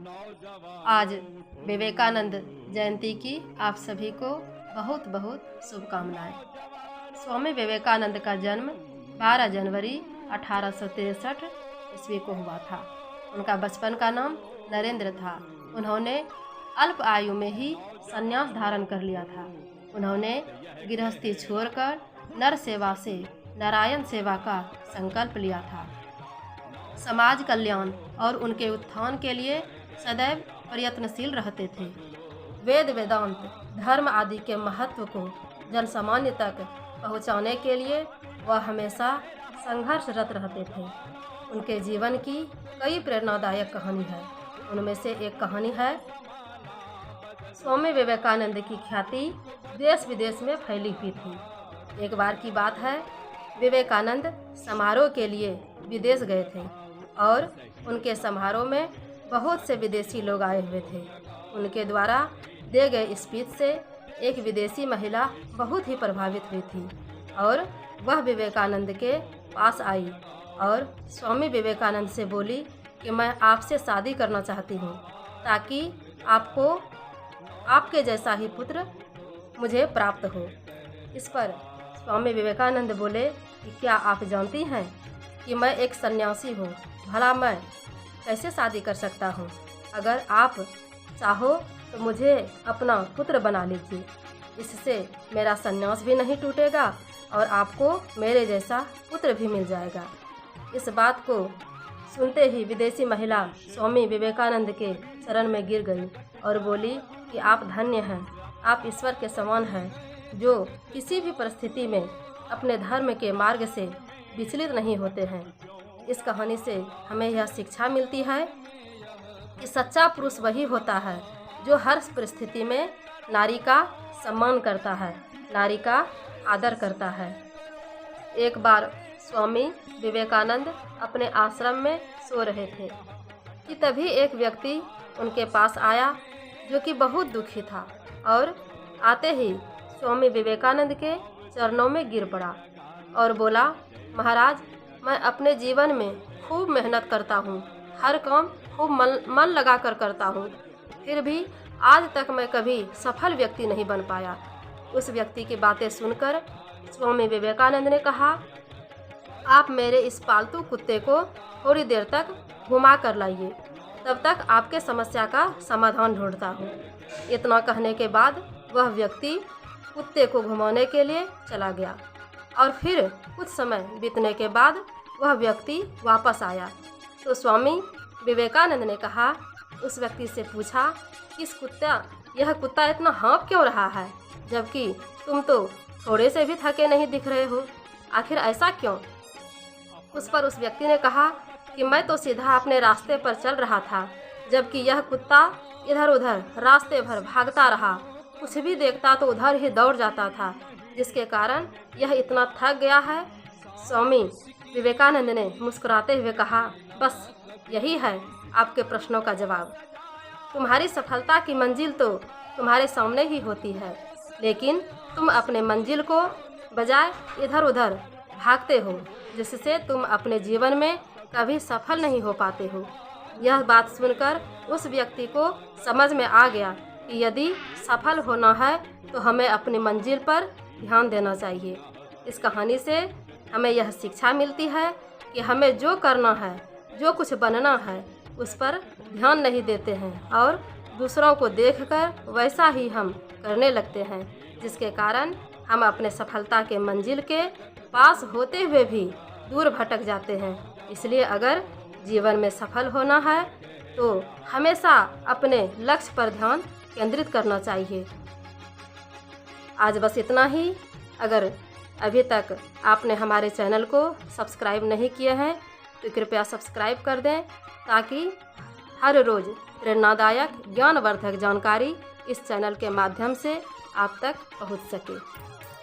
आज विवेकानंद जयंती की आप सभी को बहुत बहुत शुभकामनाएं। स्वामी विवेकानंद का जन्म 12 जनवरी 1863 ईस्वी को हुआ था। उनका बचपन का नाम नरेंद्र था। उन्होंने अल्प आयु में ही संन्यास धारण कर लिया था। उन्होंने गृहस्थी छोड़कर नर सेवा से नारायण सेवा का संकल्प लिया था। समाज कल्याण और उनके उत्थान के लिए सदैव प्रयत्नशील रहते थे। वेद वेदांत धर्म आदि के महत्व को जनसामान्य तक पहुंचाने के लिए वह हमेशा संघर्षरत रहते थे। उनके जीवन की कई प्रेरणादायक कहानी है। उनमें से एक कहानी है, स्वामी विवेकानंद की ख्याति देश विदेश में फैली हुई थी। एक बार की बात है, विवेकानंद समारोह के लिए विदेश गए थे और उनके समारोह में बहुत से विदेशी लोग आए हुए थे। उनके द्वारा दे गए स्पीच से एक विदेशी महिला बहुत ही प्रभावित हुई थी और वह विवेकानंद के पास आई और स्वामी विवेकानंद से बोली कि मैं आपसे शादी करना चाहती हूँ ताकि आपके जैसा ही पुत्र मुझे प्राप्त हो। इस पर स्वामी विवेकानंद बोले कि क्या आप जानती हैं कि मैं एक सन्यासी हूँ, भला मैं कैसे शादी कर सकता हूँ? अगर आप चाहो तो मुझे अपना पुत्र बना लीजिए, इससे मेरा सन्यास भी नहीं टूटेगा और आपको मेरे जैसा पुत्र भी मिल जाएगा। इस बात को सुनते ही विदेशी महिला स्वामी विवेकानंद के चरण में गिर गई और बोली कि आप धन्य हैं, आप ईश्वर के समान हैं जो किसी भी परिस्थिति में अपने धर्म के मार्ग से विचलित नहीं होते हैं। इस कहानी से हमें यह शिक्षा मिलती है कि सच्चा पुरुष वही होता है जो हर परिस्थिति में नारी का सम्मान करता है, नारी का आदर करता है। एक बार स्वामी विवेकानंद अपने आश्रम में सो रहे थे कि तभी एक व्यक्ति उनके पास आया जो कि बहुत दुखी था और आते ही स्वामी विवेकानंद के चरणों में गिर पड़ा और बोला, महाराज, मैं अपने जीवन में खूब मेहनत करता हूँ, हर काम खूब मन लगा कर करता हूँ, फिर भी आज तक मैं कभी सफल व्यक्ति नहीं बन पाया। उस व्यक्ति की बातें सुनकर स्वामी विवेकानंद ने कहा, आप मेरे इस पालतू कुत्ते को थोड़ी देर तक घुमा कर लाइए, तब तक आपके समस्या का समाधान ढूंढता हूँ। इतना कहने के बाद वह व्यक्ति कुत्ते को घुमाने के लिए चला गया और फिर कुछ समय बीतने के बाद वह व्यक्ति वापस आया तो स्वामी विवेकानंद ने कहा, उस व्यक्ति से पूछा, यह कुत्ता इतना हाँफ क्यों रहा है, जबकि तुम तो थोड़े से भी थके नहीं दिख रहे हो, आखिर ऐसा क्यों? उस पर उस व्यक्ति ने कहा कि मैं तो सीधा अपने रास्ते पर चल रहा था, जबकि यह कुत्ता इधर उधर रास्ते भर भागता रहा, कुछ भी देखता तो उधर ही दौड़ जाता था, जिसके कारण यह इतना थक गया है। स्वामी विवेकानंद ने मुस्कुराते हुए कहा, बस यही है आपके प्रश्नों का जवाब। तुम्हारी सफलता की मंजिल तो तुम्हारे सामने ही होती है, लेकिन तुम अपने मंजिल को बजाय इधर उधर भागते हो, जिससे तुम अपने जीवन में कभी सफल नहीं हो पाते हो। यह बात सुनकर उस व्यक्ति को समझ में आ गया कि यदि सफल होना है तो हमें अपनी मंजिल पर ध्यान देना चाहिए। इस कहानी से हमें यह शिक्षा मिलती है कि हमें जो करना है, जो कुछ बनना है, उस पर ध्यान नहीं देते हैं और दूसरों को देखकर वैसा ही हम करने लगते हैं, जिसके कारण हम अपने सफलता के मंजिल के पास होते हुए भी दूर भटक जाते हैं। इसलिए अगर जीवन में सफल होना है तो हमेशा अपने लक्ष्य पर ध्यान केंद्रित करना चाहिए। आज बस इतना ही। अगर अभी तक आपने हमारे चैनल को सब्सक्राइब नहीं किए हैं तो कृपया सब्सक्राइब कर दें, ताकि हर रोज़ प्रेरणादायक ज्ञानवर्धक जानकारी इस चैनल के माध्यम से आप तक पहुंच सके।